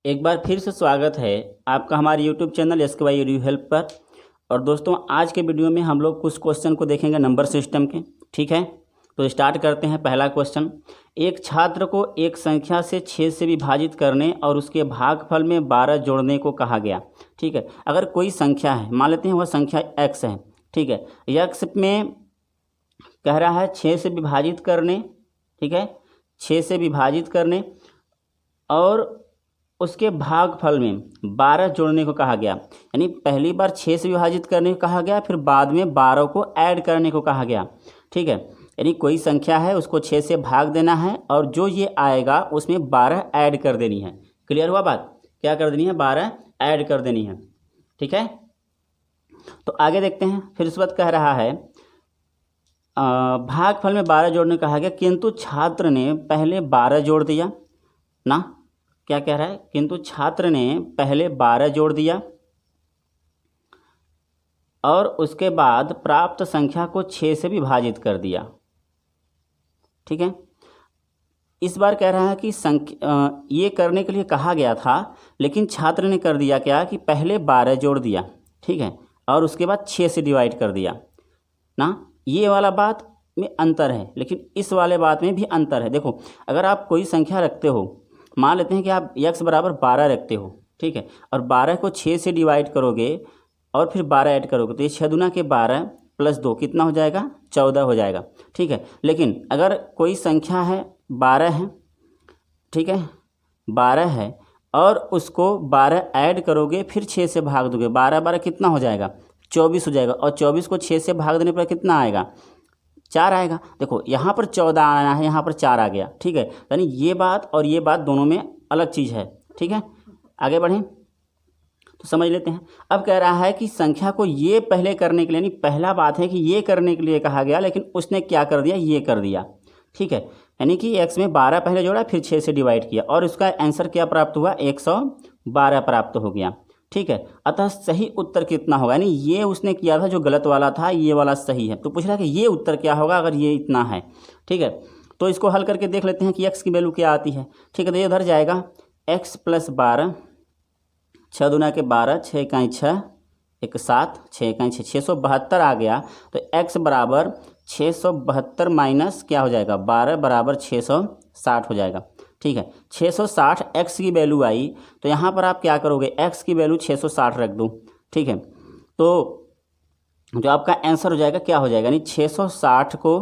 एक बार फिर से स्वागत है आपका हमारे YouTube channel SKY edu help पर। और दोस्तों आज के वीडियो में हम लोग कुछ क्वेश्चन को देखेंगे नंबर सिस्टम के। ठीक है, तो स्टार्ट करते हैं। पहला क्वेश्चन, एक छात्र को एक संख्या से 6 से विभाजित करने और उसके भागफल में 12 जोड़ने को कहा गया। ठीक है, अगर कोई संख्या है, मान लेते हैं वह संख्या x है। ठीक है, x में कह रहा है 6 से विभाजित करने। ठीक है, 6 से विभाजित करने और उसके भागफल में 12 जोड़ने को कहा गया। यानी पहली बार 6 से विभाजित करने को कहा गया, फिर बाद में 12 को ऐड करने को कहा गया। ठीक है, यानी कोई संख्या है उसको 6 से भाग देना है और जो ये आएगा उसमें 12 ऐड कर देनी है। क्लियर हुआ बात? क्या कर देनी है? 12 ऐड कर देनी है। ठीक है, तो आगे देखते हैं। फिर उस वक्त कह रहा है भागफल में 12 जोड़ने को कहा गया, किंतु छात्र ने पहले 12 जोड़ दिया ना। क्या कह रहा है? किंतु छात्र ने पहले 12 जोड़ दिया और उसके बाद प्राप्त संख्या को 6 से विभाजित कर दिया। ठीक है, इस बार कह रहा है कि ये करने के लिए कहा गया था, लेकिन छात्र ने कर दिया क्या कि पहले 12 जोड़ दिया। ठीक है, और उसके बाद 6 से डिवाइड कर दिया ना। ये वाला बात में अंतर है, लेकिन इस वाले बात में भी अंतर है। देखो, अगर आप कोई संख्या रखते हो, मान लेते हैं कि आप x बराबर 12 रखते हो। ठीक है, और 12 को 6 से डिवाइड करोगे और फिर 12 ऐड करोगे तो ये 6 दूना के 12 प्लस 2 कितना हो जाएगा? 14 हो जाएगा। ठीक है, लेकिन अगर कोई संख्या है 12 है, ठीक है 12 है और उसको 12 ऐड करोगे फिर 6 से भाग दोगे, 12 12 कितना हो जाएगा? 24 हो जाएगा। और 24 को 6 से भाग देने पर कितना आएगा? 4 आएगा। देखो यहाँ पर 14 आना है, यहाँ पर 4 आ गया। ठीक है, यानी ये बात और ये बात दोनों में अलग चीज़ है। ठीक है, आगे बढ़ें तो समझ लेते हैं। अब कह रहा है कि संख्या को ये पहले करने के लिए, यानी पहला बात है कि ये करने के लिए कहा गया, लेकिन उसने क्या कर दिया? ये कर दिया। ठीक है, यानी कि x में 12 पहले जोड़ा फिर 6 से डिवाइड किया और उसका आंसर क्या प्राप्त हुआ? 112 प्राप्त हो गया। ठीक है, अतः सही उत्तर कितना होगा? यानी ये उसने किया था जो गलत वाला था, ये वाला सही है। तो पूछ रहा है कि ये उत्तर क्या होगा अगर ये इतना है। ठीक है, तो इसको हल करके देख लेते हैं कि x की वैल्यू क्या आती है। ठीक है, तो ये उधर जाएगा x प्लस 12, 6 दूना के 12, 6 इकाई 6, 1 7, 6 इकाई 6, 672 आ गया। तो x बराबर 672 माइनस क्या हो जाएगा? 12 बराबर 660 हो जाएगा। ठीक है, 660 x की वैल्यू आई, तो यहाँ पर आप क्या करोगे? x की वैल्यू 660 रख दो। ठीक है, तो जो आपका आंसर हो जाएगा क्या हो जाएगा? यानी 660 को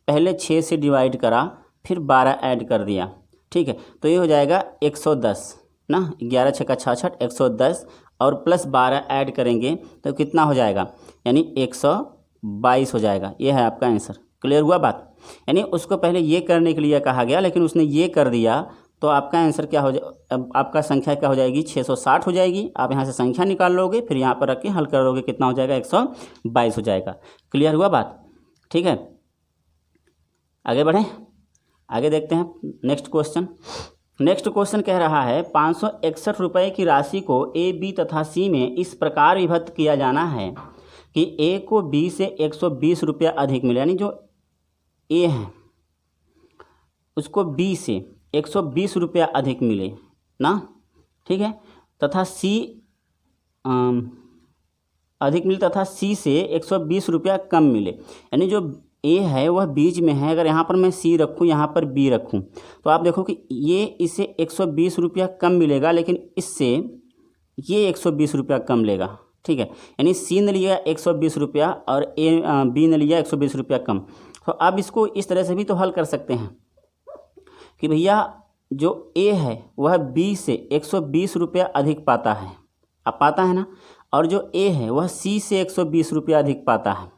पहले 6 से डिवाइड करा फिर 12 ऐड कर दिया। ठीक है, तो ये हो जाएगा 110 ना। 11 6 का 66, 110 और प्लस 12 ऐड करेंगे तो कितना हो जाएगा? यानी 122 हो जाएगा। ये है आपका आंसर। क्लियर हुआ बात? यानी उसको पहले ये करने के लिए कहा गया, लेकिन उसने ये कर दिया, तो आपका आंसर क्या हो जाए? आपका संख्या क्या हो जाएगी? 660 हो जाएगी। आप यहाँ से संख्या निकाल लोगे, फिर यहाँ पर रख के हल कर लोगे, कितना हो जाएगा? 122 हो जाएगा। क्लियर हुआ बात? ठीक है, आगे बढ़ें। आगे देखते हैं नेक्स्ट क्वेश्चन। नेक्स्ट क्वेश्चन कह रहा है 561 रुपये की राशि को A, B तथा C में इस प्रकार विभक्त किया जाना है कि A को B से 120 रुपया अधिक मिले। यानी जो A है उसको B से 120 रुपया अधिक मिले ना। ठीक है, तथा C अधिक मिले तथा C से 120 रुपया कम मिले। यानी जो A है वह बीच में है। अगर यहाँ पर मैं C रखूँ, यहाँ पर B रखूँ, तो आप देखो कि ये इसे 120 रुपया कम मिलेगा, लेकिन इससे ये 120 रुपया कम लेगा। ठीक है, यानी C ने लिया 120 रुपया और B ने लिया 120 रुपया कम। तो अब इसको इस तरह से भी तो हल कर सकते हैं कि भैया जो A है वह B से 120 रुपया अधिक पाता है, अब पाता है ना, और जो A है वह C से 120 रुपया अधिक पाता है।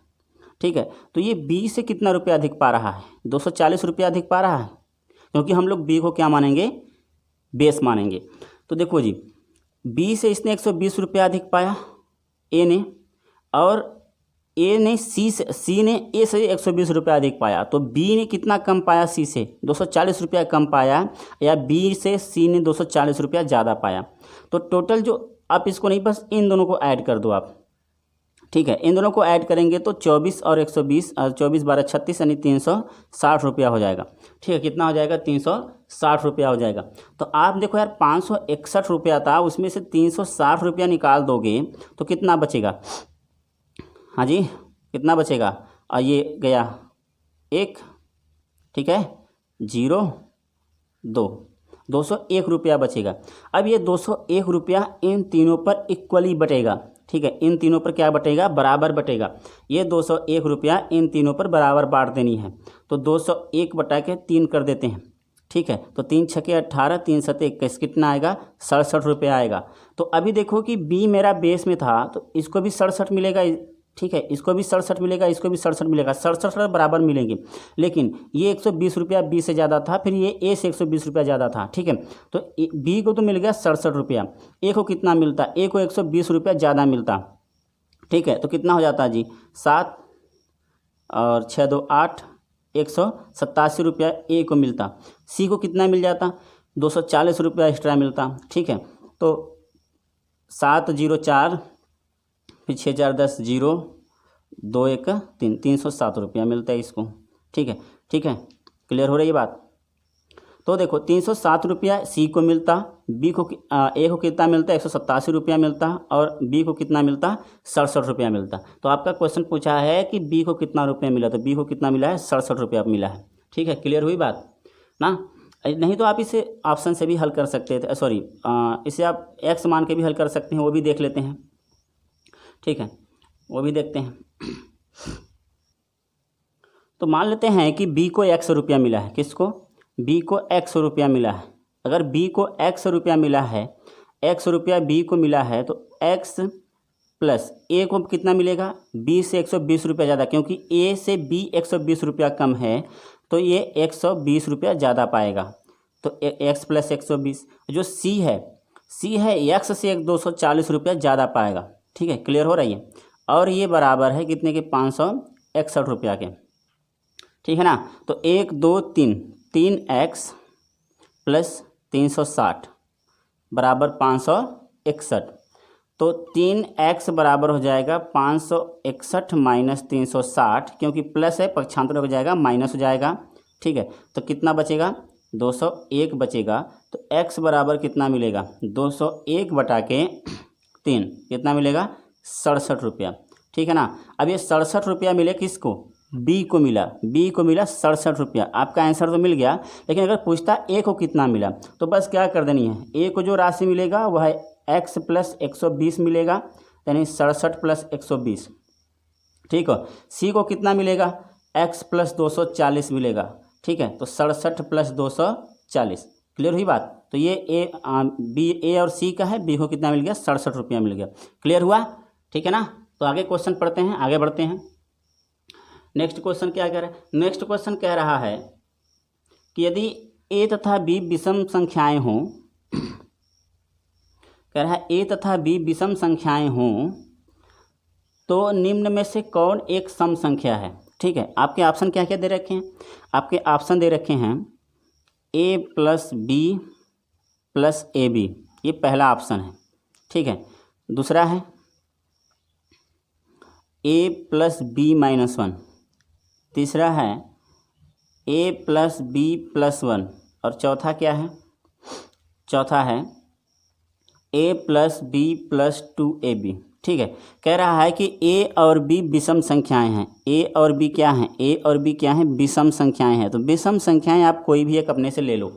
ठीक है, तो ये B से कितना रुपया अधिक पा रहा है? 240 रुपया अधिक पा रहा है, क्योंकि हम लोग B को क्या मानेंगे? बेस मानेंगे। तो देखो जी, B से इसने 120 रुपया अधिक पाया A ने, और A ने C ने A से 120 रुपया अधिक पाया, तो B ने कितना कम पाया? C से 240 रुपया कम पाया, या B से C ने 240 रुपया ज़्यादा पाया। तो टोटल जो, आप इसको नहीं, बस इन दोनों को ऐड कर दो आप। ठीक है, इन दोनों को ऐड करेंगे तो 24 और 120 और 24 12 36 यानी 360 रुपया हो जाएगा। ठीक है, कितना हो जाएगा? 360 रुपया हो जाएगा। तो आप देखो यार 561 रुपया था, उसमें से 360 रुपया निकाल दोगे तो कितना बचेगा? हाँ जी, कितना बचेगा? और ये गया 1, ठीक है, 0 2, 201 रुपया बचेगा। अब ये 201 रुपया इन तीनों पर इक्वली बटेगा। ठीक है, इन तीनों पर क्या बटेगा? बराबर बटेगा। ये 201 रुपया इन तीनों पर बराबर बांट देनी है। तो 201 बटा के 3 कर देते हैं। ठीक है, तो 3 छके 18, 3 सते 21, कितना आएगा? 67 रुपया आएगा। तो अभी देखो कि बी मेरा बेस में था तो इसको भी 67 मिलेगा। ठीक है, इसको भी 67 मिलेगा, इसको भी 67 मिलेगा, 67 बराबर मिलेंगे। लेकिन ये 120 रुपया बी से ज़्यादा था, फिर ये ए से 120 रुपया ज़्यादा था। ठीक है, तो बी को तो मिल गया 67 रुपया, ए को कितना मिलता? ए को 120 रुपया ज़्यादा मिलता। ठीक है, तो कितना हो जाता जी? 7 और 6 2 8, 187 रुपया ए को मिलता। सी को कितना मिल जाता? 240 रुपया एक्स्ट्रा मिलता। ठीक है, तो 7 0 4, फिर 6 4 10, 0 2 1 3, 307 रुपया मिलता है इसको। ठीक है, ठीक है, क्लियर हो रही है बात? तो देखो 307 रुपया सी को मिलता, बी को ए को कितना मिलता? 187 रुपया मिलता, और बी को कितना मिलता? 67 रुपया मिलता। तो आपका क्वेश्चन पूछा है कि बी को कितना रुपया मिला, तो बी को कितना मिला है? 67 रुपया मिला है। ठीक है, क्लियर हुई बात ना? नहीं तो आप इसे ऑप्शन से भी हल कर सकते थे, सॉरी इसे आप एक्स मान के भी हल कर सकते हैं, वो भी देख लेते हैं। ठीक है, वो भी देखते हैं। तो मान लेते हैं कि बी को 100 रुपया मिला है। किसको? बी को 100 रुपया मिला है। अगर बी को 100 रुपया मिला है, 100 रुपया बी को मिला है, तो एक्स प्लस ए को कितना मिलेगा? बी से 120 रुपया ज़्यादा, क्योंकि ए से बी 120 रुपया कम है, तो ये 120 रुपया ज़्यादा पाएगा। तो एक्स प्लस 120। जो सी है एक्स से 240 रुपया ज़्यादा पाएगा। ठीक है, क्लियर हो रही है? और ये बराबर है कितने के? 561 रुपया के। ठीक है ना? तो 1 2 3, 3x प्लस 360 बराबर 561। तो 3x बराबर हो जाएगा 561 माइनस 360, क्योंकि प्लस है, पक्षांतर हो जाएगा माइनस हो जाएगा। ठीक है, तो कितना बचेगा? 201 बचेगा। तो x बराबर कितना मिलेगा? 201 बटा के 3, कितना मिलेगा? 67 रुपया। ठीक है ना? अब ये 67 रुपया मिले किसको? बी को मिला। बी को मिला 67 रुपया। आपका आंसर तो मिल गया, लेकिन अगर पूछता ए को कितना मिला, तो बस क्या कर देनी है? ए को जो राशि मिलेगा वह है एक्स प्लस 120 मिलेगा, यानी 67 प्लस 120। ठीक है, सी को कितना मिलेगा? एक्स प्लस 240 मिलेगा। ठीक है, तो 67 प्लस 240। क्लियर हुई बात? तो ये ए और सी का है, बी को कितना मिल गया? 67 रुपया मिल गया। क्लियर हुआ? ठीक है ना? तो आगे क्वेश्चन पढ़ते हैं, आगे बढ़ते हैं। नेक्स्ट क्वेश्चन क्या कह रहा है? नेक्स्ट क्वेश्चन कह रहा है कि यदि ए तथा बी विषम संख्याएं हों, कह रहा है ए तथा बी विषम संख्याएं हों तो निम्न में से कौन एक सम संख्या है? ठीक है, आपके ऑप्शन क्या क्या दे रखे हैं? आपके ऑप्शन दे रखे हैं A plus B plus A B, ये पहला ऑप्शन है। ठीक है, दूसरा है ए प्लस बी माइनस 1, तीसरा है ए प्लस बी प्लस 1, और चौथा क्या है? चौथा है ए प्लस बी प्लस 2ab। ठीक है, कह रहा है कि ए और बी विषम संख्याएं हैं। ए और बी क्या हैं? ए और बी क्या हैं? विषम संख्याएं हैं। तो विषम संख्याएं आप कोई भी एक अपने से ले लो।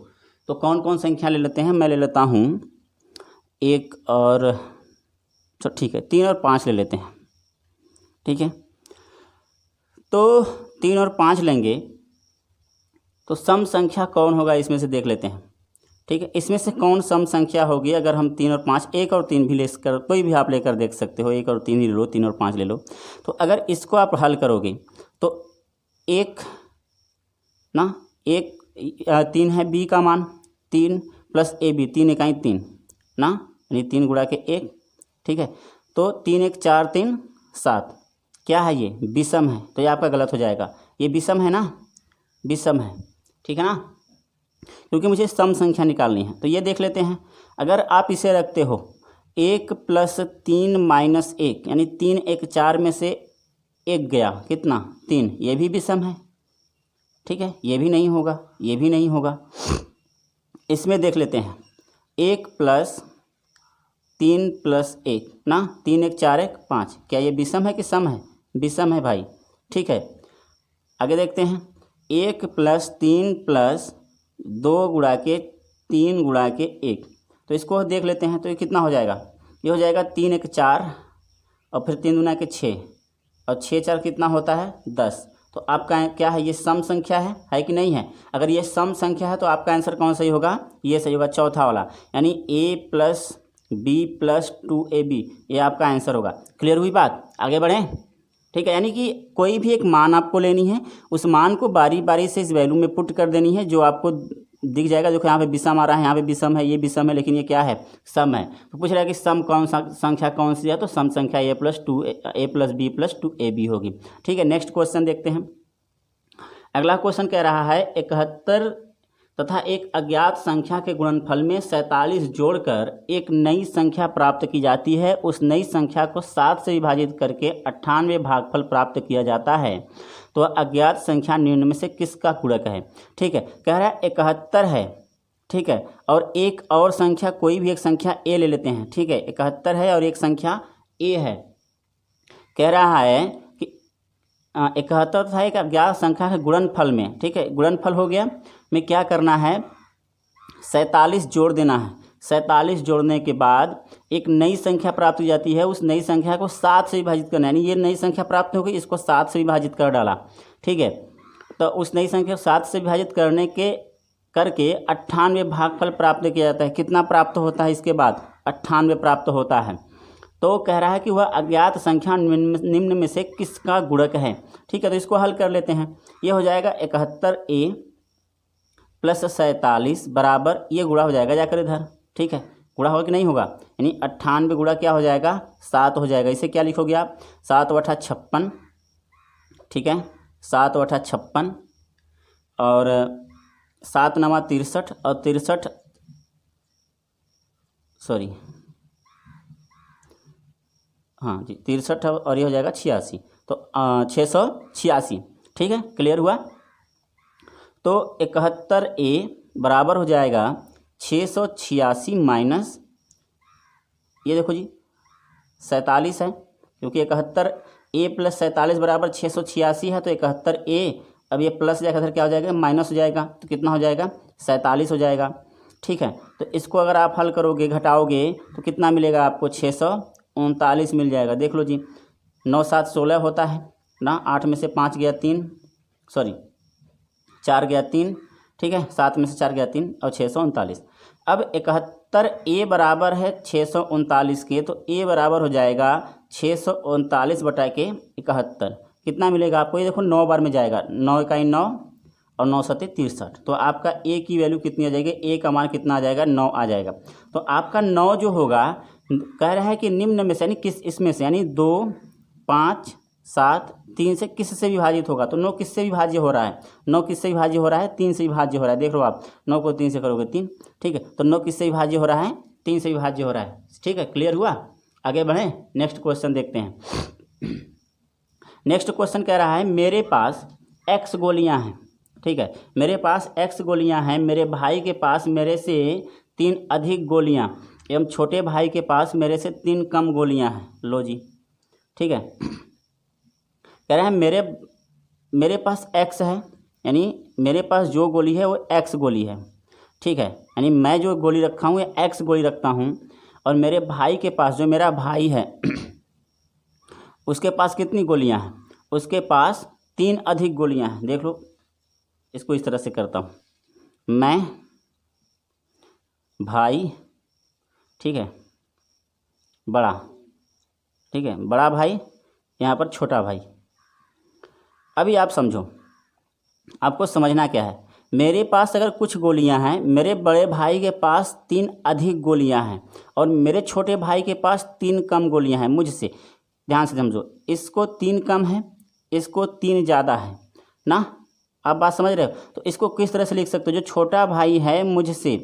तो कौन कौन संख्या ले लेते हैं? मैं ले लेता हूँ 1 और, तो ठीक है 3 और 5 ले लेते हैं। ठीक है, तो 3 और 5 लेंगे तो सम संख्या कौन होगा इसमें से देख लेते हैं। ठीक है, इसमें से कौन सम संख्या होगी? अगर हम 3 और 5, 1 और 3 भी लेकर, कोई भी आप लेकर देख सकते हो, 1 और 3 ही ले लो, 3 और 5 ले लो। तो अगर इसको आप हल करोगे तो 1 ना, 3 है बी का मान, 3 प्लस ए बी, 3 इकाई 3 ना, यानी 3 गुणा के 1। ठीक है, तो 3 1 4 3 7, क्या है ये? विषम है। तो ये आपका गलत हो जाएगा। ये विषम है ना, विषम है। ठीक है ना, क्योंकि मुझे सम संख्या निकालनी है। तो ये देख लेते हैं। अगर आप इसे रखते हो 1 + 3 - 1 यानी 3 1 4 में से 1 गया, कितना 3, ये भी विषम है। ठीक है, ये भी नहीं होगा, ये भी नहीं होगा। इसमें देख लेते हैं 1 + 3 + 1 ना, 3 1 4 1 5, क्या ये विषम है कि सम है? विषम है भाई। ठीक है, आगे देखते हैं 1 + 3 + 2 गुणा के 3 गुणा के 1, तो इसको देख लेते हैं। तो ये कितना हो जाएगा? ये हो जाएगा 3 1 4 और फिर 3 गुना के 6 और 6 4 कितना होता है? 10। तो आपका क्या है? ये सम संख्या है कि नहीं है? अगर ये सम संख्या है तो आपका आंसर कौन सही होगा? ये सही होगा, चौथा वाला, यानी a + b + 2ab, ये आपका आंसर होगा। क्लियर हुई बात? आगे बढ़ें। ठीक है, यानी कि कोई भी एक मान आपको लेनी है, उस मान को बारी बारी से इस वैल्यू में पुट कर देनी है, जो आपको दिख जाएगा। देखो यहाँ पे विषम आ रहा है, यहाँ पे विषम है, ये विषम है, लेकिन ये क्या है? सम है। तो पूछ रहा है कि सम कौन सा संख्या कौन सी है? तो सम संख्या a + b + 2ab होगी। ठीक है, नेक्स्ट क्वेश्चन देखते हैं। अगला क्वेश्चन कह रहा है 71 तथा एक अज्ञात संख्या के गुणनफल में 47 जोड़कर एक नई संख्या प्राप्त की जाती है। उस नई संख्या को 7 से विभाजित करके 98 भागफल प्राप्त किया जाता है। तो अज्ञात संख्या निम्न में से किसका गुणक है? ठीक है, कह रहा है 71 है। ठीक है, और एक और संख्या, कोई भी एक संख्या a ले लेते हैं। ठीक है, 71 है और एक संख्या a है। कह रहा है कि 71 था एक अज्ञात संख्या के गुणनफल में। ठीक है, गुणनफल हो गया में क्या करना है? 47 जोड़ देना है। 47 जोड़ने के बाद एक नई संख्या प्राप्त हो जाती है। उस नई संख्या को 7 से विभाजित करना है, यानी ये नई संख्या प्राप्त हो गई, इसको 7 से विभाजित कर डाला। ठीक है, तो उस नई संख्या को 7 से विभाजित करके 98 भागफल प्राप्त किया जाता है। कितना प्राप्त होता है इसके बाद? 98 प्राप्त होता है। तो कह रहा है कि वह अज्ञात संख्या निम्न में से किसका गुणक है? ठीक है, तो इसको हल कर लेते हैं। ये हो जाएगा 71a + 47 बराबर, ये गुणा हो जाएगा जाकर इधर। ठीक है, गुणा होगा कि नहीं होगा? यानी 98 गुणा क्या हो जाएगा? 7 हो जाएगा। इसे क्या लिखोगे आप? 7 × 8 = 56। ठीक है, 7 × 8 = 56 और 7 × 9 = 63 और 63 सॉरी हाँ जी 63 और ये हो जाएगा 86, तो 686। ठीक है, क्लियर हुआ? तो 71a बराबर हो जाएगा 686 माइनस, ये देखो जी 47 है, क्योंकि 71a + 47 बराबर 686 है। तो 71a, अब ये प्लस जाकर इधर क्या हो जाएगा? माइनस हो जाएगा। तो कितना हो जाएगा? 47 हो जाएगा। ठीक है, तो इसको अगर आप हल करोगे, घटाओगे, तो कितना मिलेगा आपको? 639 मिल जाएगा। देख लो जी, 9 7 16 होता है ना, 8 में से 5 गया 3, सॉरी 4 गया 3। ठीक है, 7 में से 4 गया 3 और 639। अब 71a बराबर है 639 के, तो a बराबर हो जाएगा 639 बटा के 71। कितना मिलेगा आपको? ये देखो 9 बार में जाएगा, 9 × 9 और 9 × 7 = 63। तो आपका a की वैल्यू कितनी आ जाएगी? a का मान कितना आ जाएगा? 9 आ जाएगा। तो आपका 9 जो होगा, कह रहा है कि निम्न में से, यानी किस इसमें से, यानी 2 5 7 3 से किससे विभाजित होगा? तो 9 किससे विभाज्य हो रहा है? 9 किससे विभाज्य हो रहा है? 3 से विभाज्य हो रहा है। देख लो आप, 9 को 3 से करोगे 3। ठीक है, तो 9 किससे विभाज्य हो रहा है? 3 से विभाज्य हो रहा है। ठीक है, क्लियर हुआ? आगे बढ़ें, नेक्स्ट क्वेश्चन देखते हैं। नेक्स्ट क्वेश्चन कह रहा है मेरे पास x गोलियां हैं। ठीक है, मेरे पास x गोलियां हैं, मेरे भाई के पास मेरे से 3 अधिक गोलियां एवं छोटे भाई के पास मेरे से 3 कम गोलियां हैं। लो जी, ठीक है, कह रहे हैं मेरे पास x है, यानी मेरे पास जो गोली है वो x गोली है। ठीक है, यानी मैं जो गोली रखा हूँ ये x गोली रखता हूँ, और मेरे भाई के पास, जो मेरा भाई है उसके पास कितनी गोलियां हैं? उसके पास 3 अधिक गोलियां हैं। देख लो, इसको इस तरह से करता हूँ, मैं, भाई, ठीक है, बड़ा, ठीक है, बड़ा भाई, यहाँ पर छोटा भाई। अभी आप समझो, आपको समझना क्या है। मेरे पास अगर कुछ गोलियां हैं, मेरे बड़े भाई के पास 3 अधिक गोलियां हैं, और मेरे छोटे भाई के पास 3 कम गोलियां हैं मुझसे। ध्यान से समझो, इसको 3 कम है, इसको 3 ज़्यादा है ना। आप बात समझ रहे हो? तो इसको किस तरह से लिख सकते हो? जो छोटा भाई है मुझसे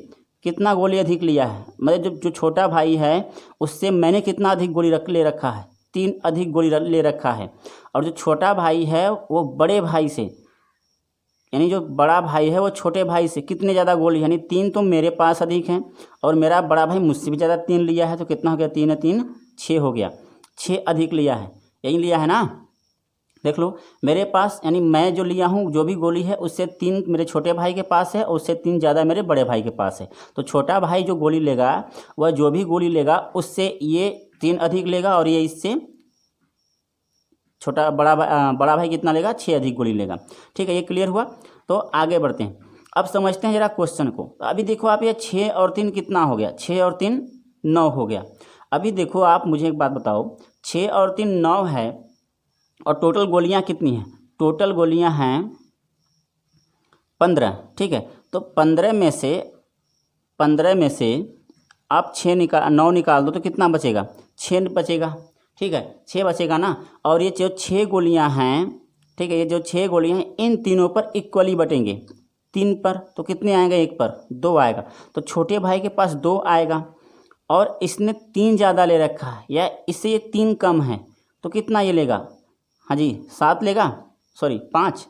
कितना गोली अधिक लिया है, मतलब जो छोटा भाई है उससे मैंने कितना अधिक गोली ले रखा है, 3 अधिक गोली ले रखा है। और जो छोटा भाई है वो बड़े भाई से, यानी जो बड़ा भाई है वो छोटे भाई से कितने ज़्यादा गोली, यानी 3 तो मेरे पास अधिक हैं और मेरा बड़ा भाई मुझसे भी ज़्यादा 3 लिया है, तो कितना हो गया, 3 है 3 6 हो गया, 6 अधिक लिया है, यही लिया है ना। देख लो मेरे पास, यानी मैं जो लिया हूँ जो भी गोली है उससे 3 मेरे छोटे भाई के पास है और उससे 3 ज़्यादा मेरे बड़े भाई के पास है। तो छोटा भाई जो गोली लेगा वह जो भी गोली लेगा उससे ये 3 अधिक लेगा और ये इससे बड़ा भाई कितना लेगा, 6 अधिक गोली लेगा। ठीक है, ये क्लियर हुआ। तो आगे बढ़ते हैं, अब समझते हैं जरा क्वेश्चन को। तो अभी देखो आप, ये 6 और 3 कितना हो गया, 6 और 3 9 हो गया। अभी देखो आप मुझे एक बात बताओ, 6 और 3 9 है और टोटल गोलियां कितनी हैं, टोटल गोलियां हैं 15। ठीक है, तो 15 में से आप 9 निकाल दो तो कितना बचेगा, 6 बचेगा। ठीक है, 6 बचेगा ना। और ये जो 6 गोलियां हैं, ठीक है, ये जो 6 गोलियां हैं इन तीनों पर इक्वली बटेंगे, 3 पर तो कितने आएगा, 1 पर 2 आएगा। तो छोटे भाई के पास 2 आएगा और इसने 3 ज़्यादा ले रखा है या इससे ये 3 कम है, तो कितना ये लेगा, हाँ जी 7 लेगा, सॉरी 5।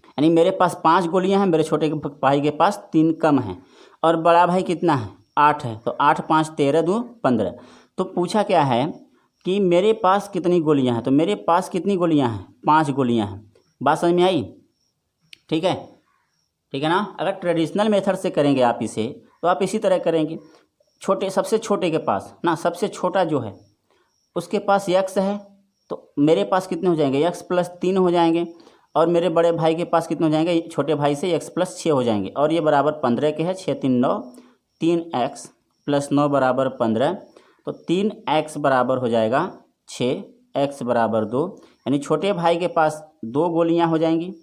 यानी मेरे पास 5 गोलियां हैं, मेरे छोटे भाई के पास 3 कम है और बड़ा भाई कितना है, 8 है। तो 8 5 13 2 15। तो पूछा क्या है कि मेरे पास कितनी गोलियां हैं, तो मेरे पास कितनी गोलियां हैं, 5 गोलियां हैं। बात समझ में आई। ठीक है, ठीक है ना। अगर ट्रेडिशनल मेथड से करेंगे आप इसे तो आप इसी तरह करेंगे, सबसे छोटे के पास ना, सबसे छोटा जो है उसके पास x है, तो मेरे पास कितने हो जाएंगे, x + 3 हो जाएंगे और मेरे बड़े भाई के पास कितने हो जाएंगे, छोटे भाई से x + 6 हो जाएंगे और ये बराबर 15 के है, 6 3 9, 3x + 9 बराबर 15। तो 3x बराबर हो जाएगा 6, x बराबर 2, यानी छोटे भाई के पास 2 गोलियां हो जाएंगी।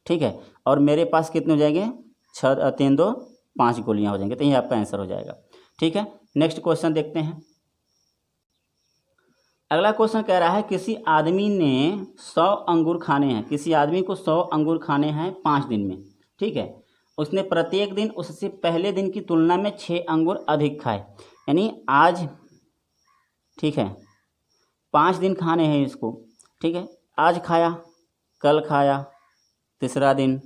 ठीक है, और मेरे पास कितने हो जाएंगे, 6 3 2 5 गोलियां हो जाएंगे। तो ये आपका आंसर हो जाएगा। ठीक है, नेक्स्ट क्वेश्चन देखते हैं। अगला क्वेश्चन कह रहा है किसी आदमी ने 100 अंगूर खाने हैं, किसी आदमी को 100 अंगूर खाने हैं 5 दिन में। ठीक है, उसने प्रत्येक दिन उससे पहले दिन की तुलना में 6 अंगूर अधिक खाए, यानी आज, ठीक है 5 दिन खाने हैं इसको। ठीक है, आज खाया, कल खाया, तीसरा दिन,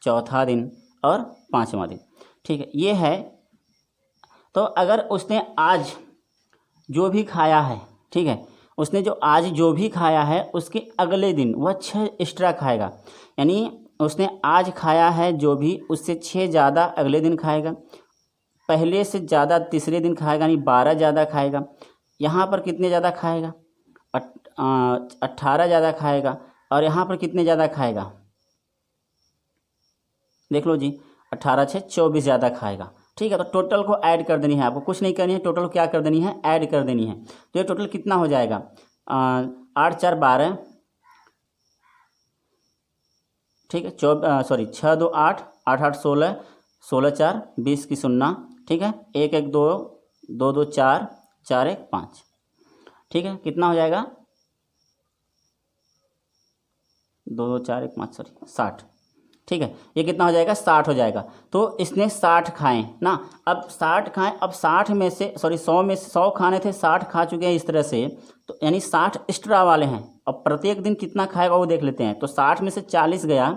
चौथा दिन और 5वां दिन। ठीक है, ये है। तो अगर उसने आज जो भी खाया है, ठीक है, उसने जो आज जो भी खाया है उसके अगले दिन वह 6 एक्स्ट्रा खाएगा, यानी उसने आज खाया है जो भी, उससे 6 ज़्यादा अगले दिन खाएगा, पहले से ज़्यादा तीसरे दिन खाएगा, यानी 12 ज़्यादा खाएगा। यहाँ पर कितने ज़्यादा खाएगा, 18 ज़्यादा खाएगा और यहाँ पर कितने ज़्यादा खाएगा, देख लो जी, 18 6 24 ज़्यादा खाएगा। ठीक है, तो टोटल को ऐड कर देनी है, आपको कुछ नहीं करनी है, टोटल को क्या कर देनी है, ऐड कर देनी है। तो ये टोटल कितना हो जाएगा, 8 4 12, ठीक है, 6 2 8, 8 8 16, 16 4 20 की 0, ठीक है, 1 1 2 2 2 4, 4 1 5। ठीक है, कितना हो जाएगा, 2 2 4 1 5, सॉरी 60। ठीक है, ये कितना हो जाएगा, 60 हो जाएगा। तो इसने 60 खाए ना, अब 60 खाएं, अब 60 में से, सॉरी 100 में से 100 खाने थे, 60 खा चुके हैं इस तरह से, तो यानी 60 एक्स्ट्रा वाले हैं। अब प्रत्येक दिन कितना खाएगा वो देख लेते हैं। तो 60 में से 40 गया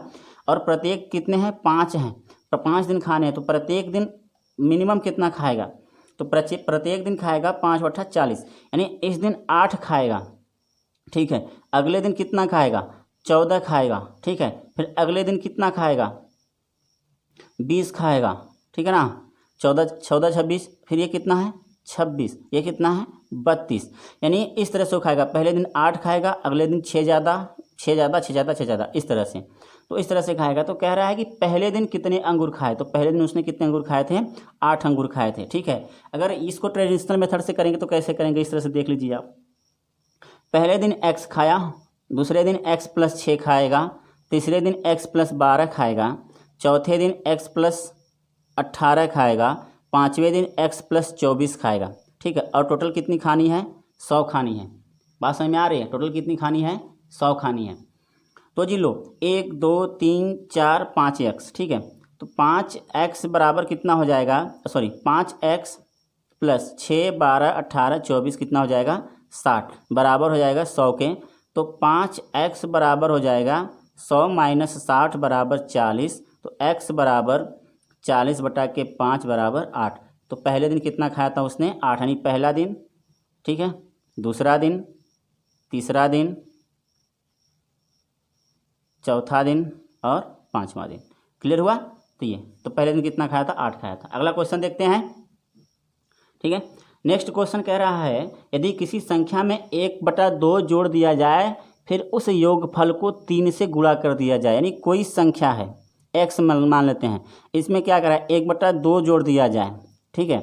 और प्रत्येक कितने हैं, 5 हैं, तो 5 दिन खाने हैं, तो प्रत्येक दिन मिनिमम कितना खाएगा, तो प्रत्येक दिन खाएगा 5 × 8 = 40, यानी इस दिन 8 खाएगा। ठीक है, अगले दिन कितना खाएगा, 14 खाएगा। ठीक है, फिर अगले दिन कितना खाएगा, 20 खाएगा। ठीक है ना, 14 14 26, फिर ये कितना है 26, ये कितना है 32, यानी इस तरह से वो खाएगा। पहले दिन 8 खाएगा, अगले दिन 6 ज़्यादा 6 ज़्यादा 6 ज़्यादा 6 ज़्यादा, इस तरह से। तो इस तरह से खाएगा। तो कह रहा है कि पहले दिन कितने अंगूर खाए, तो पहले दिन उसने कितने अंगूर खाए थे, 8 अंगूर खाए थे। ठीक है, अगर इसको ट्रेडिशनल मेथड से करेंगे तो कैसे करेंगे, इस तरह से देख लीजिए आप। पहले दिन x खाया, दूसरे दिन x + 6 खाएगा, तीसरे दिन x + 12 खाएगा, चौथे दिन x + 18 खाएगा, पाँचवें दिन x + 24 खाएगा। ठीक है, और टोटल कितनी खानी है, 100 खानी है। बात समझ में आ रही है, टोटल कितनी खानी है, 100 खानी है। तो जी लो 1 2 3 4 5 x। ठीक है, तो 5x बराबर कितना हो जाएगा, सॉरी 5x प्लस 6 12 18 24 कितना हो जाएगा 60 बराबर हो जाएगा 100 के। तो 5x बराबर हो जाएगा 100 माइनस 60 बराबर 40। तो x बराबर 40 बटा के 5 बराबर 8। तो पहले दिन कितना खाया था उसने 8, यानी पहला दिन, ठीक है, दूसरा दिन, तीसरा दिन, चौथा दिन और पांचवा दिन। क्लियर हुआ। तो ये तो पहले दिन कितना खाया था 8 खाया था। अगला क्वेश्चन देखते हैं, ठीक है। नेक्स्ट क्वेश्चन कह रहा है यदि किसी संख्या में 1/2 जोड़ दिया जाए फिर उस योगफल को 3 से गुणा कर दिया जाए, यानी कोई संख्या है x मान लेते हैं, इसमें क्या करा 1/2 जोड़ दिया जाए, ठीक है,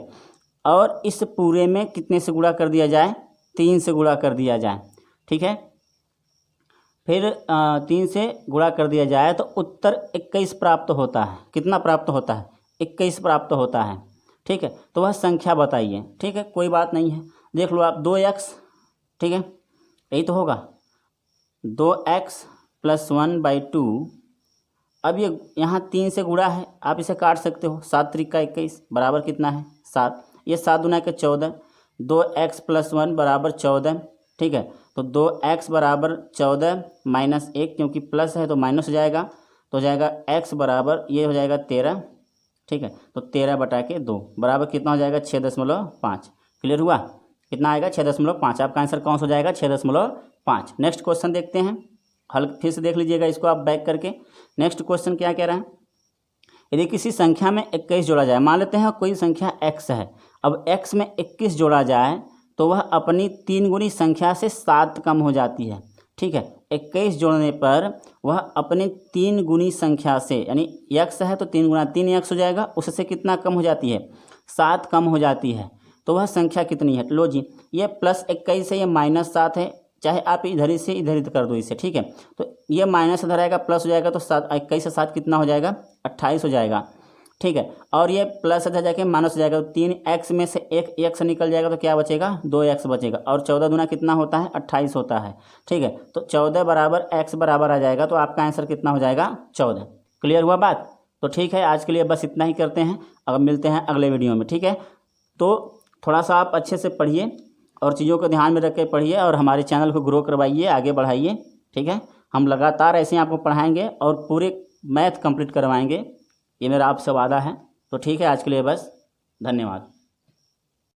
और इस पूरे में कितने से गुणा कर दिया जाए 3 से गुणा कर दिया जाए, ठीक है। फिर 3 से गुणा कर दिया जाए तो उत्तर 21 प्राप्त होता है। कितना प्राप्त होता है 21 प्राप्त होता है, ठीक है। तो वह संख्या बताइए, ठीक है, कोई बात नहीं है, देख लो आप 2x, ठीक है, यही तो होगा 2x + 1/2। अब ये यहाँ 3 से गुणा है, आप इसे काट सकते हो, 7 त्रिका 21 बराबर कितना है 7, ये 7 दूना के 14, 2x + 1 बराबर 14, ठीक है। तो 2x बराबर 14 माइनस 1, क्योंकि प्लस है तो माइनस हो जाएगा, तो हो जाएगा x बराबर ये हो जाएगा 13, ठीक है। तो 13 बटा के 2 बराबर कितना हो जाएगा 6.5। क्लियर हुआ, कितना आएगा 6.5। आपका आंसर कौन सा हो जाएगा 6.5। नेक्स्ट क्वेश्चन देखते हैं, हल फिर से देख लीजिएगा इसको आप बैक करके। नेक्स्ट क्वेश्चन क्या कह रहा है, यदि किसी संख्या में 21 जोड़ा जाए, मान लेते हैं कोई संख्या x है, अब x में 21 जोड़ा जाए तो वह अपनी 3 गुनी संख्या से 7 कम हो जाती है, ठीक है। 21 जोड़ने पर वह अपने 3 गुनी संख्या से, यानी x है तो 3 गुना 3x हो जाएगा, उससे कितना कम हो जाती है 7 कम हो जाती है। तो वह संख्या कितनी है, लो जी, ये +21 है, ये -7 है, चाहे आप इधर से इधर कर दो इसे, ठीक है। तो ये माइनस इधर आएगा, प्लस हो जाएगा, तो 21 से 7 कितना हो जाएगा 28 हो जाएगा, ठीक है। और ये प्लस इधर जाके माइनस हो जाएगा, तो 3x में से एक x निकल जाएगा, तो क्या बचेगा 2x बचेगा, और 14 दूना कितना होता है 28 होता है, ठीक है। तो 14 बराबर x बराबर आ जाएगा, तो आपका आंसर कितना हो जाएगा 14। क्लियर हुआ बात। तो ठीक है, आज के लिए बस इतना ही करते हैं, अब मिलते हैं अगले वीडियो में, ठीक है। तो थोड़ा सा आप अच्छे से पढ़िए और चीज़ों को ध्यान में रख के पढ़िए और हमारे चैनल को ग्रो करवाइए, आगे बढ़ाइए, ठीक है। हम लगातार ऐसे ही आपको पढ़ाएंगे और पूरे मैथ कंप्लीट करवाएंगे, ये मेरा आपसे वादा है। तो ठीक है, आज के लिए बस, धन्यवाद।